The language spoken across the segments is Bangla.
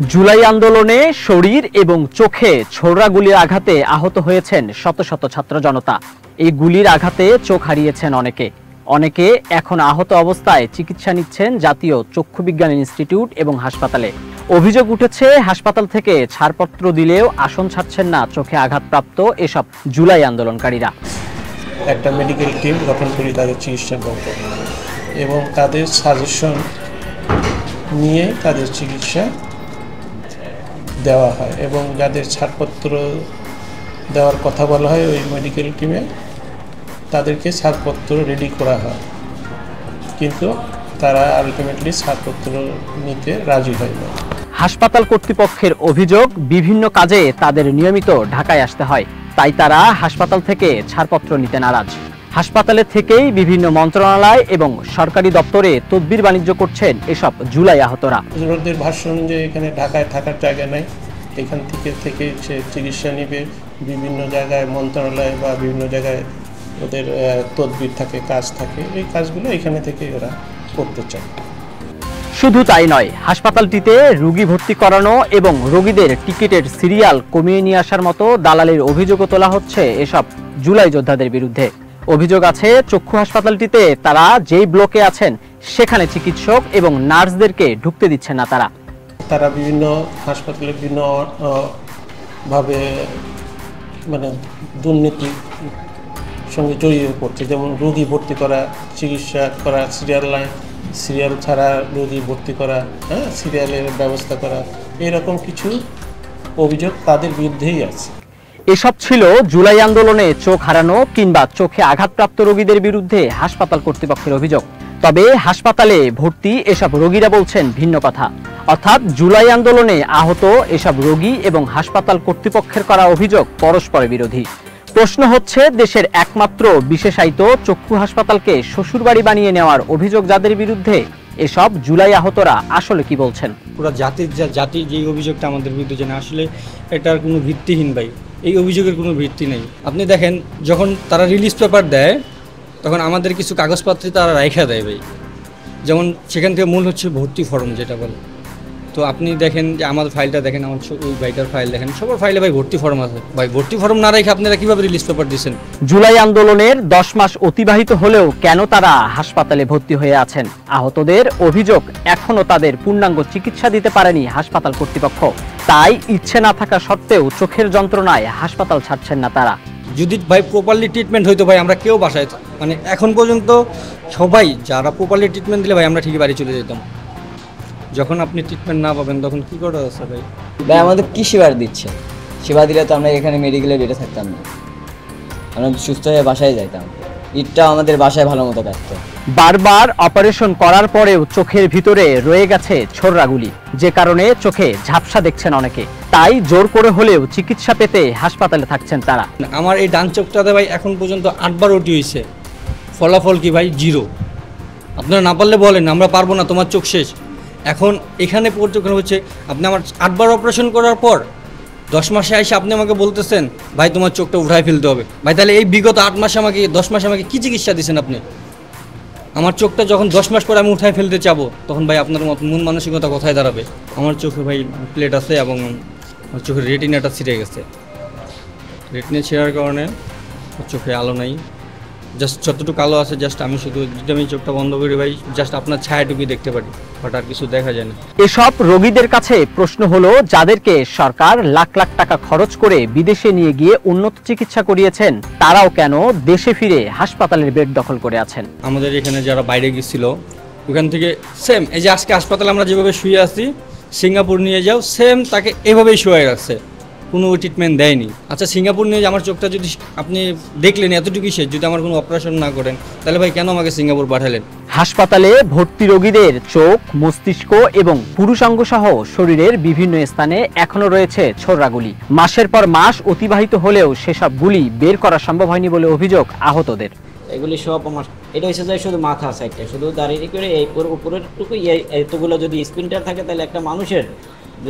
জুলাই আন্দোলনে শরীর এবং চোখে ছোড়া গুলির আঘাতে আহত হয়েছেন শত শত ছাত্র জনতা। এই গুলির আঘাতে চোখ হারিয়েছেন অনেকে এখন আহত অবস্থায় চিকিৎসা নিচ্ছেন জাতীয় চক্ষু বিজ্ঞান ইনস্টিটিউট এবং হাসপাতালে। অভিযোগ উঠেছে, হাসপাতাল থেকে ছাড়পত্র দিলেও আসন ছাড়ছেন না চোখে আঘাতপ্রাপ্ত এসব জুলাই আন্দোলনকারীরা। একটা মেডিকেল টিম গঠন করি তাদের চিকিৎসা করতে এবং তাদের সাজেশন নিয়ে তাদের চিকিৎসা দেওয়া হয় এবং যাদের ছাড়পত্র দেওয়ার কথা বলা হয় ওই মেডিকেল টিমে তাদেরকে ছাড়পত্র রেডি করা হয়, কিন্তু তারা আলটিমেটলি ছাড়পত্র নিতে রাজি হয় না। হাসপাতাল কর্তৃপক্ষের অভিযোগ, বিভিন্ন কাজে তাদের নিয়মিত ঢাকায় আসতে হয়, তাই তারা হাসপাতাল থেকে ছাড়পত্র নিতে নারাজ। হাসপাতালে থেকেই বিভিন্ন মন্ত্রণালয় এবং সরকারি দপ্তরে তদবির বাণিজ্য করছেন এসব জুলাই আহতরা। ওদের ভাষ্য অনুযায়ী এখানে ঢাকায় থাকার জায়গা নাই, এখান থেকে সে চিকিৎসা নেবে বিভিন্ন জায়গায়, মন্ত্রণালয় বা বিভিন্ন জায়গায় ওদের তদবির থাকে, কাজ থাকে, এই কাজগুলো এখানে থেকে ওরা করতে চায়। শুধু তাই নয়, হাসপাতালটিতে রোগী ভর্তি করানো এবং রোগীদের টিকিটের সিরিয়াল কমিয়ে নিয়ে আসার মতো দালালির অভিযোগও তোলা হচ্ছে এসব জুলাই যোদ্ধাদের বিরুদ্ধে। অভিযোগ আছে, চক্ষু হাসপাতালটিতে তারা যেই ব্লকে আছেন সেখানে চিকিৎসক এবং নার্সদেরকে ঢুকতে দিচ্ছেন না তারা বিভিন্ন হাসপাতালে বিভিন্ন ভাবে মানে দুর্নীতি সঙ্গে জড়িয়ে পড়ছে, যেমন রোগী ভর্তি করা, চিকিৎসা করা, সিরিয়াল ছাড়া রোগী ভর্তি করা, সিরিয়ালের ব্যবস্থা করা, এরকম কিছু অভিযোগ তাদের বিরুদ্ধেই আছে। এসব ছিল জুলাই আন্দোলনে চোখ হারানো কিংবা চোখে আঘাতপ্রাপ্ত রোগীদের বিরুদ্ধে হাসপাতাল কর্তৃপক্ষের অভিযোগ। তবে হাসপাতালে ভর্তি এসব রোগীরা বলছেন ভিন্ন কথা, অর্থাৎ জুলাই আন্দোলনে আহত এসব রোগী এবং হাসপাতাল কর্তৃপক্ষের করা অভিযোগ পরস্পর বিরোধী। প্রশ্ন হচ্ছে, দেশের একমাত্র বিশেষায়িত চক্ষু হাসপাতালকে শ্বশুরবাড়ি বানিয়ে নেওয়ার অভিযোগ যাদের বিরুদ্ধে, এসব জুলাই আহতরা আসলে কি বলছেন? পুরো জাতির যে অভিযোগটা আমাদের বিরুদ্ধে জানা, আসলে এটার কোনো ভিত্তিহীন ভাই, এই অভিযোগের কোনো ভিত্তি নেই। আপনি দেখেন, যখন তারা রিলিজ পেপার দেয় তখন আমাদের কিছু কাগজপত্রে তারা রাইখা দেয় ভাই, যেমন সেখান থেকে মূল হচ্ছে ভর্তি ফর্ম যেটা বলে। তো আপনি দেখেন যে আমার ফাইলটা দেখেন, আমার ওই ভাইটার ফাইল দেখেন, সবার ফাইলে ভাই ভর্তি ফর্ম আছে। ভাই ভর্তি ফর্ম না রেখে আপনারা কিভাবে রিলিজ পেপার দিচ্ছেন? জুলাই আন্দোলনের 10 মাস অতিবাহিত হলেও কেন তারা হাসপাতালে ভর্তি হয়ে আছেন? আহতদের অভিযোগ, এখনো তাদের পূর্ণাঙ্গ চিকিৎসা দিতে পারেনি হাসপাতাল কর্তৃপক্ষ, তাই ইচ্ছে না থাকা সত্ত্বেও চোখের যন্ত্রণায় হাসপাতাল ছাড়ছেন না তারা। যদি ভাই প্রপারলি ট্রিটমেন্ট হইতো ভাই, আমরা কেউ বাসায় মানে এখন পর্যন্ত সবাই যারা প্রপারলি ট্রিটমেন্ট দিলে ভাই আমরা ঠিকই বাড়ি চলে যেতাম। যখন আপনি ট্রিটমেন্ট না পাবেন তখন কি করা আছে ভাই? ভাই আমাদের কি সেবার দিচ্ছে? সেবা দিলে তো আমরা এখানে মেডিকেলে বেড়ে থাকতাম না, আমরা সুস্থ হয়ে বাসায় যাইতাম। ইটটা আমাদের বাসায় ভালো মতো কাটতো। বারবার অপারেশন করার পরেও চোখের ভিতরে রয়ে গেছে ছোড়রাগুলি, যে কারণে চোখে ঝাপসা দেখছেন অনেকে, তাই জোর করে হলেও চিকিৎসা পেতে হাসপাতালে থাকছেন তারা। আমার এই ডান চোখটাতে ভাই এখন পর্যন্ত 8 বার ওটি হয়েছে, ফলাফল কি ভাই? 0। আপনারা না পারলে বলেন, আমরা পারবো না, তোমার চোখ শেষ। এখন এখানে পর্যন্ত হচ্ছে, আপনি আমার 8 বার অপারেশন করার পর 10 মাসে এসে আপনি আমাকে বলতেছেন ভাই তোমার চোখটা উঠায় ফেলতে হবে। ভাই তাহলে এই বিগত 8 মাসে আমাকে 10 মাসে আমাকে কী চিকিৎসা দিয়েছেন আপনি? আমার চোখটা যখন 10 মাস পরে আমি উঠায় ফেলতে চাবো, তখন ভাই আপনার মন মানসিকতা কোথায় দাঁড়াবে? আমার চোখে ভাই প্লেট আছে এবং আমার চোখের রেটিনাটা ছিঁড়ে গেছে। রেটিনা ছেঁড়ার কারণে চোখে আলো নাই, জাস্ট যতটুকু আলো আছে, জাস্ট আমি শুধু আমি চোখটা বন্ধ করি ভাই, জাস্ট আপনার ছায়াটুকুই দেখতে পারি, বাট আর কিছু দেখা যায় না। এসব রোগীদের কাছে প্রশ্ন হলো, যাদেরকে সরকার লাখ লাখ টাকা খরচ করে বিদেশে নিয়ে গিয়ে উন্নত চিকিৎসা করিয়েছেন, তারাও কেন দেশে ফিরে হাসপাতালের বেড দখল করে আছেন? আমাদের এখানে যারা বাইরে গেছিল ওখান থেকে সেম এই যে আজকে হাসপাতালে আমরা যেভাবে শুয়ে আছি, সিঙ্গাপুর নিয়ে যাও, সেম তাকে এভাবেই শুয়ে রাখছে, কোনো ট্রিটমেন্ট দেয়নি। আচ্ছা সিঙ্গাপুর নিয়ে আমার চোখটা যদি আপনি দেখলেন এতটুকু শেষ, যদি আমার কোনো অপারেশন না করেন, তাহলে ভাই কেন আমাকে সিঙ্গাপুর পাঠালেন? হাসপাতালে ভর্তি রোগীদের চোখ, মস্তিষ্ক এবং পুরুষাঙ্গ সহ শরীরের বিভিন্ন স্থানে এখনো রয়েছে ছোড়রাগুলি। মাসের পর মাস অতিবাহিত হলেও সেসব গুলি বের করা সম্ভব হয়নি বলে অভিযোগ আহতদের। এগুলি সব আমার এটা হচ্ছে যে শুধু মাথা সাইডটা শুধু দাঁড়িয়ে করে এই উপরের টুকু এতগুলো যদি স্পিনটার থাকে, তাহলে একটা মানুষের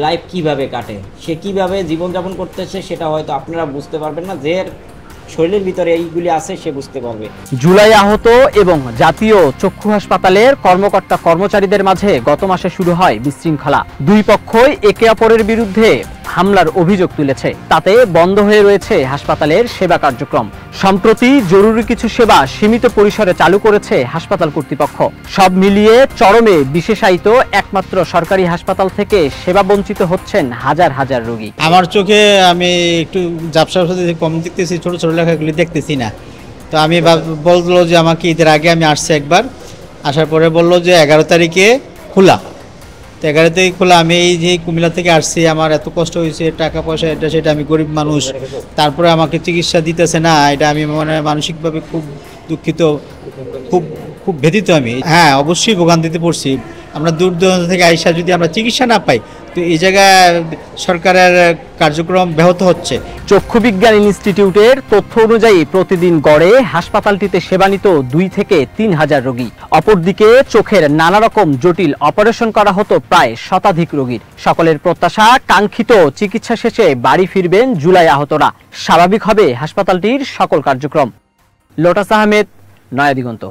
লাইফ কিভাবে কাটে, সে কিভাবে জীবনযাপন করতেছে সেটা হয়তো আপনারা বুঝতে পারবেন না। যে শরীরের ভিতরে এইগুলি আছে সে বুঝতে পারবে। জুলাই আহত এবং জাতীয় চক্ষু হাসপাতালের কর্মকর্তা কর্মচারীদের মাঝে গত মাসে শুরু হয় বিশৃঙ্খলা। দুই পক্ষই একে অপরের বিরুদ্ধে হামলার অভিযোগ তুলেছে। তাতে বন্ধ হয়ে রয়েছে হাসপাতালের সেবা কার্যক্রম। সম্প্রতি জরুরি কিছু সেবা সীমিত পরিসরে চালু করেছে হাসপাতাল কর্তৃপক্ষ। সব মিলিয়ে চরমে বিশেষায়িত একমাত্র সরকারি হাসপাতাল থেকে সেবা বঞ্চিত হচ্ছেন হাজার হাজার রোগী। আমার চোখে আমি একটু ঝাপসার সাথে কম দেখতেছি, ছোট ছোট লেখাগুলি দেখতেছি না। তো আমি বললো যে আমাকে ঈদের আগে আমি আসছি একবার, আসার পরে বললো যে 11 তারিখে খোলা। তো 11 তারিখ খোলা, আমি এই যে কুমিল্লা থেকে আসছি, আমার এত কষ্ট হয়েছে, টাকা পয়সা এটা সেটা, আমি গরিব মানুষ, তারপরে আমাকে চিকিৎসা দিতেছে না, এটা আমি মানে মানসিকভাবে খুব দুঃখিত, খুব খুব ব্যথিত আমি। হ্যাঁ, অবশ্যই ভোগান্তিতে পড়ছি। আমরা দূর দূরান্ত থেকে আইসা যদি আমরা চিকিৎসা না পাই, তো এই জায়গায় সরকারের কার্যক্রম ব্যাহত হচ্ছে। চক্ষু বিজ্ঞান ইনস্টিটিউটের তথ্য অনুযায়ী প্রতিদিন গড়ে হাসপাতালটিতে সেবা নিত 2 থেকে 3 হাজার রোগী। অপরদিকে চোখের নানা রকম জটিল অপারেশন করা হতো প্রায় শতাধিক রোগীর। সকলের প্রত্যাশা, কাঙ্ক্ষিত চিকিৎসা শেষে বাড়ি ফিরবেন জুলাই আহতরা। স্বাভাবিক হবে হাসপাতালটির সকল কার্যক্রম। লোটাস আহমেদ, নয়া দিগন্ত।